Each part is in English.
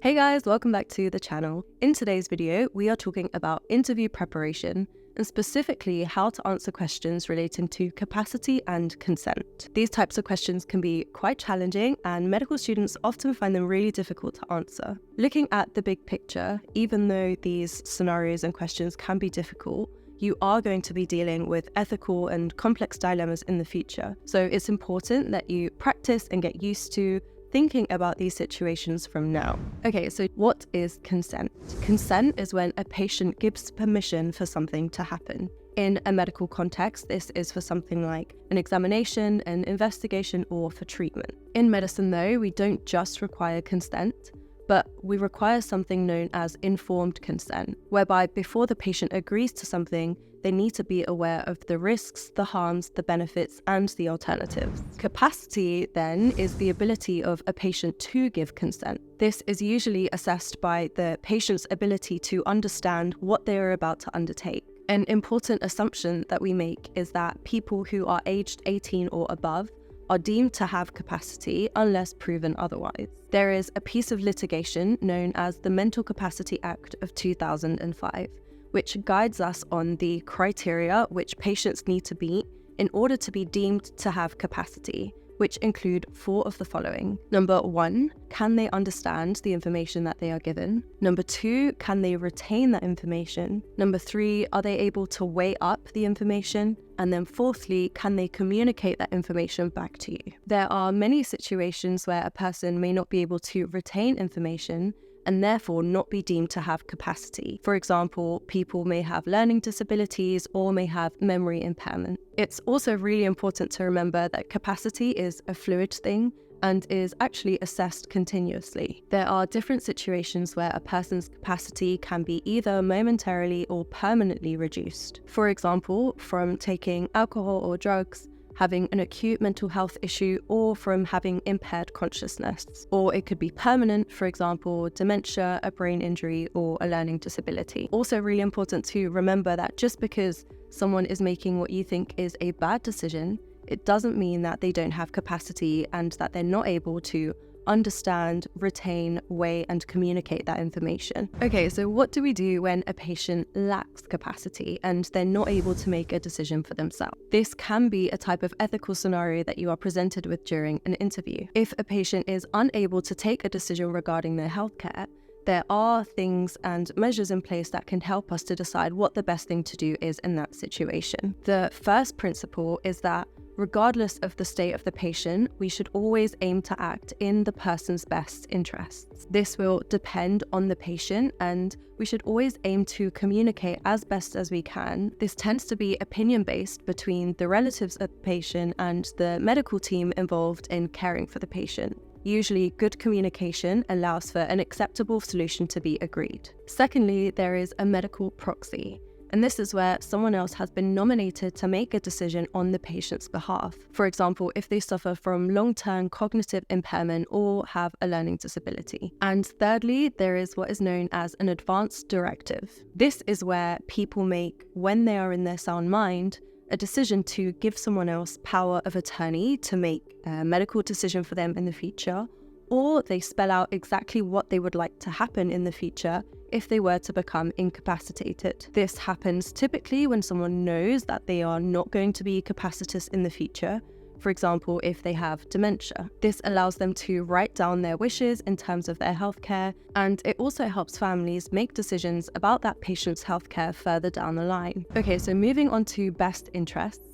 Hey guys, welcome back to the channel. In today's video, we are talking about interview preparation and specifically how to answer questions relating to capacity and consent. These types of questions can be quite challenging and medical students often find them really difficult to answer. Looking at the big picture, even though these scenarios and questions can be difficult, you are going to be dealing with ethical and complex dilemmas in the future. So it's important that you practice and get used to thinking about these situations from now. Okay, so what is consent? Consent is when a patient gives permission for something to happen. In a medical context, this is for something like an examination, an investigation, or for treatment. In medicine though, we don't just require consent, but we require something known as informed consent, whereby before the patient agrees to something, they need to be aware of the risks, the harms, the benefits, and the alternatives. Capacity, then, is the ability of a patient to give consent. This is usually assessed by the patient's ability to understand what they are about to undertake. An important assumption that we make is that people who are aged 18 or above are deemed to have capacity unless proven otherwise. There is a piece of litigation known as the Mental Capacity Act of 2005, which guides us on the criteria which patients need to meet in order to be deemed to have capacity, which include 4 of the following. Number 1, can they understand the information that they are given? Number 2, can they retain that information? Number 3, are they able to weigh up the information? And then fourthly, can they communicate that information back to you? There are many situations where a person may not be able to retain information and therefore not be deemed to have capacity. For example, people may have learning disabilities or may have memory impairment. It's also really important to remember that capacity is a fluid thing and is actually assessed continuously. There are different situations where a person's capacity can be either momentarily or permanently reduced. For example, from taking alcohol or drugs, having an acute mental health issue, or from having impaired consciousness. Or it could be permanent, for example, dementia, a brain injury, or a learning disability. Also really important to remember that just because someone is making what you think is a bad decision, it doesn't mean that they don't have capacity and that they're not able to understand, retain, weigh, and communicate that information. Okay, so what do we do when a patient lacks capacity and they're not able to make a decision for themselves? This can be a type of ethical scenario that you are presented with during an interview. If a patient is unable to take a decision regarding their healthcare, there are things and measures in place that can help us to decide what the best thing to do is in that situation. The first principle is that regardless of the state of the patient, we should always aim to act in the person's best interests. This will depend on the patient, and we should always aim to communicate as best as we can. This tends to be opinion-based between the relatives of the patient and the medical team involved in caring for the patient. Usually, good communication allows for an acceptable solution to be agreed. Secondly, there is a medical proxy. And this is where someone else has been nominated to make a decision on the patient's behalf. For example, if they suffer from long-term cognitive impairment or have a learning disability. And thirdly, there is what is known as an advance directive. This is where people make, when they are in their sound mind, a decision to give someone else power of attorney to make a medical decision for them in the future, or they spell out exactly what they would like to happen in the future if they were to become incapacitated. This happens typically when someone knows that they are not going to be capacitous in the future. For example, if they have dementia. This allows them to write down their wishes in terms of their healthcare, and it also helps families make decisions about that patient's healthcare further down the line. Okay, so moving on to best interests.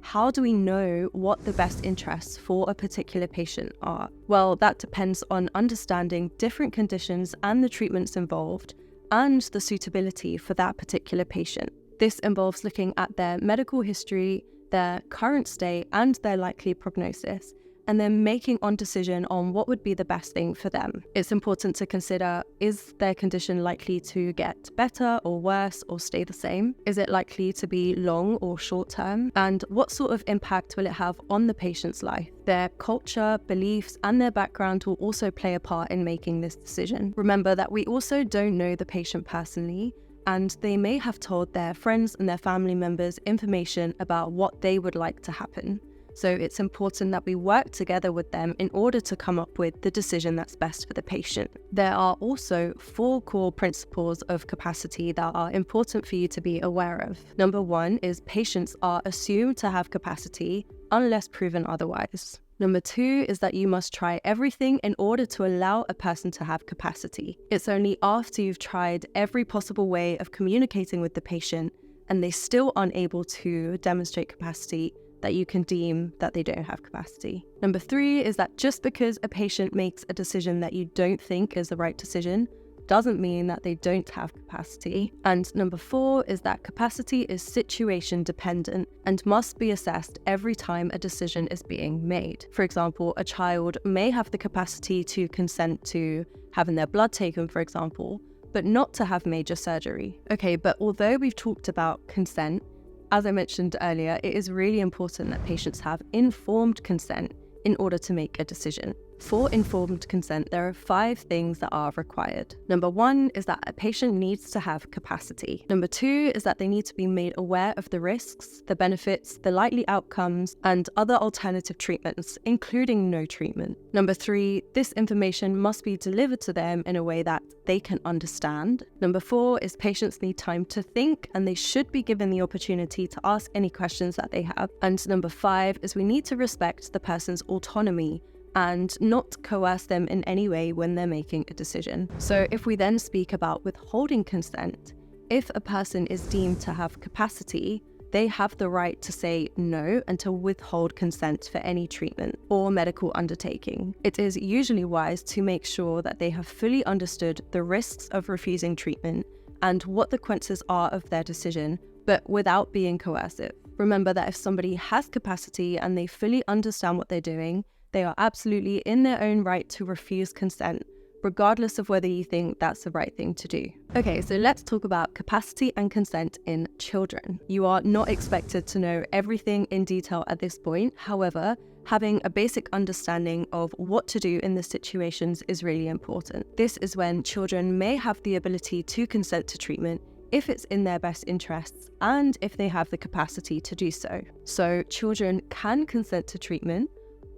How do we know what the best interests for a particular patient are? Well, that depends on understanding different conditions and the treatments involved, and the suitability for that particular patient. This involves looking at their medical history, their current state, and their likely prognosis, and then making a decision on what would be the best thing for them. It's important to consider, is their condition likely to get better or worse or stay the same? Is it likely to be long or short term? And what sort of impact will it have on the patient's life? Their culture, beliefs, and their background will also play a part in making this decision. Remember that we also don't know the patient personally, and they may have told their friends and their family members information about what they would like to happen. So it's important that we work together with them in order to come up with the decision that's best for the patient. There are also 4 core principles of capacity that are important for you to be aware of. Number 1 is patients are assumed to have capacity unless proven otherwise. Number 2 is that you must try everything in order to allow a person to have capacity. It's only after you've tried every possible way of communicating with the patient and they still aren't able to demonstrate capacity that you can deem that they don't have capacity. Number 3 is that just because a patient makes a decision that you don't think is the right decision doesn't mean that they don't have capacity. And number 4 is that capacity is situation dependent and must be assessed every time a decision is being made. For example, a child may have the capacity to consent to having their blood taken, for example, but not to have major surgery. Okay, but although we've talked about consent, as I mentioned earlier, it is really important that patients have informed consent in order to make a decision. For informed consent, there are 5 things that are required. Number 1 is that a patient needs to have capacity. Number 2 is that they need to be made aware of the risks, the benefits, the likely outcomes, and other alternative treatments, including no treatment. Number 3, this information must be delivered to them in a way that they can understand. Number 4 is patients need time to think and they should be given the opportunity to ask any questions that they have. And number 5 is we need to respect the person's autonomy and not coerce them in any way when they're making a decision. So if we then speak about withholding consent, if a person is deemed to have capacity, they have the right to say no and to withhold consent for any treatment or medical undertaking. It is usually wise to make sure that they have fully understood the risks of refusing treatment and what the consequences are of their decision, but without being coercive. Remember that if somebody has capacity and they fully understand what they're doing, they are absolutely in their own right to refuse consent, regardless of whether you think that's the right thing to do. Okay, so let's talk about capacity and consent in children. You are not expected to know everything in detail at this point. However, having a basic understanding of what to do in the situations is really important. This is when children may have the ability to consent to treatment if it's in their best interests and if they have the capacity to do so. So children can consent to treatment,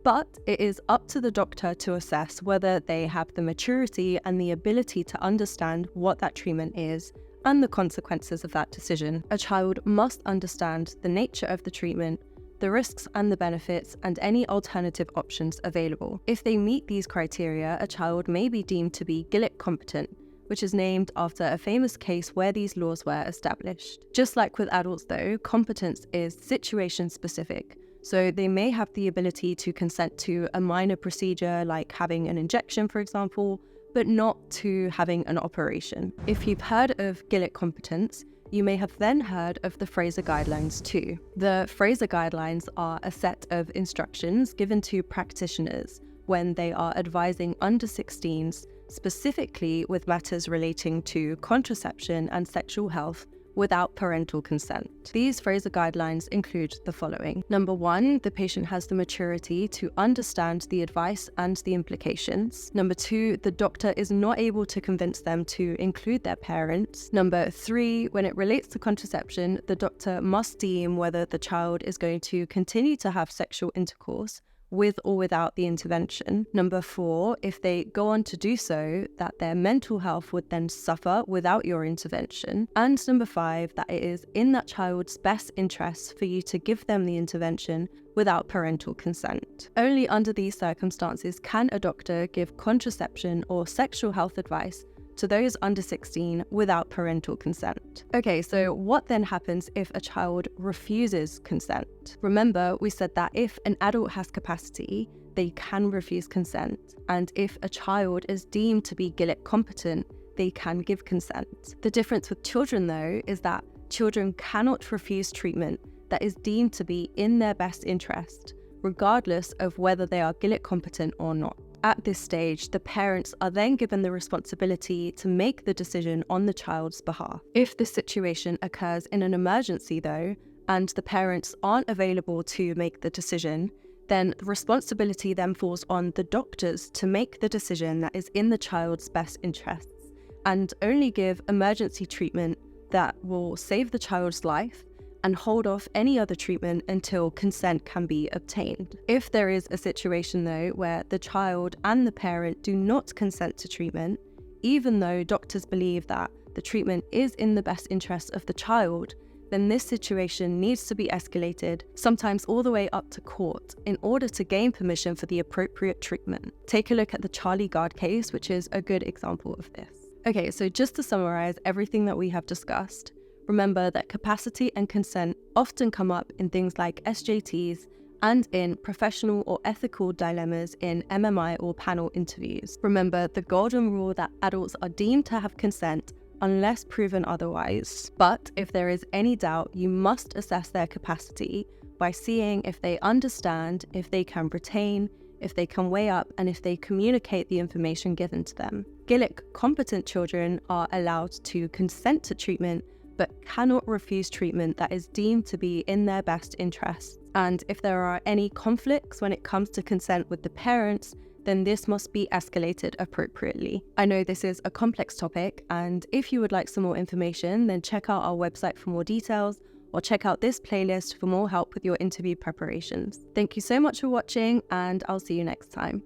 but it is up to the doctor to assess whether they have the maturity and the ability to understand what that treatment is and the consequences of that decision. A child must understand the nature of the treatment, the risks and the benefits, and any alternative options available. If they meet these criteria, a child may be deemed to be Gillett competent, which is named after a famous case where these laws were established. Just like with adults though, competence is situation specific. So they may have the ability to consent to a minor procedure like having an injection, for example, but not to having an operation. If you've heard of Gillett competence, you may have then heard of the Fraser Guidelines too. The Fraser Guidelines are a set of instructions given to practitioners when they are advising under 16s, specifically with matters relating to contraception and sexual health, without parental consent. These Fraser Guidelines include the following. Number 1, the patient has the maturity to understand the advice and the implications. Number 2, the doctor is not able to convince them to include their parents. Number 3, when it relates to contraception, the doctor must deem whether the child is going to continue to have sexual intercourse with or without the intervention. Number 4, if they go on to do so, that their mental health would then suffer without your intervention. And number 5, that it is in that child's best interests for you to give them the intervention without parental consent. Only under these circumstances can a doctor give contraception or sexual health advice to those under 16 without parental consent. Okay, so what then happens if a child refuses consent? Remember, we said that if an adult has capacity, they can refuse consent. And if a child is deemed to be Gillett competent, they can give consent. The difference with children, though, is that children cannot refuse treatment that is deemed to be in their best interest, regardless of whether they are Gillett competent or not. At this stage, the parents are then given the responsibility to make the decision on the child's behalf. If this situation occurs in an emergency though, and the parents aren't available to make the decision, then the responsibility then falls on the doctors to make the decision that is in the child's best interests and only give emergency treatment that will save the child's life and hold off any other treatment until consent can be obtained. If there is a situation though where the child and the parent do not consent to treatment, even though doctors believe that the treatment is in the best interest of the child, then this situation needs to be escalated, sometimes all the way up to court, in order to gain permission for the appropriate treatment. Take a look at the Charlie Gard case, which is a good example of this. Okay, so just to summarize everything that we have discussed, remember that capacity and consent often come up in things like SJTs and in professional or ethical dilemmas in MMI or panel interviews. Remember the golden rule that adults are deemed to have consent unless proven otherwise. But if there is any doubt, you must assess their capacity by seeing if they understand, if they can retain, if they can weigh up, and if they communicate the information given to them. Gillett competent children are allowed to consent to treatment, but cannot refuse treatment that is deemed to be in their best interests. And if there are any conflicts when it comes to consent with the parents, then this must be escalated appropriately. I know this is a complex topic, and if you would like some more information, then check out our website for more details, or check out this playlist for more help with your interview preparations. Thank you so much for watching, and I'll see you next time.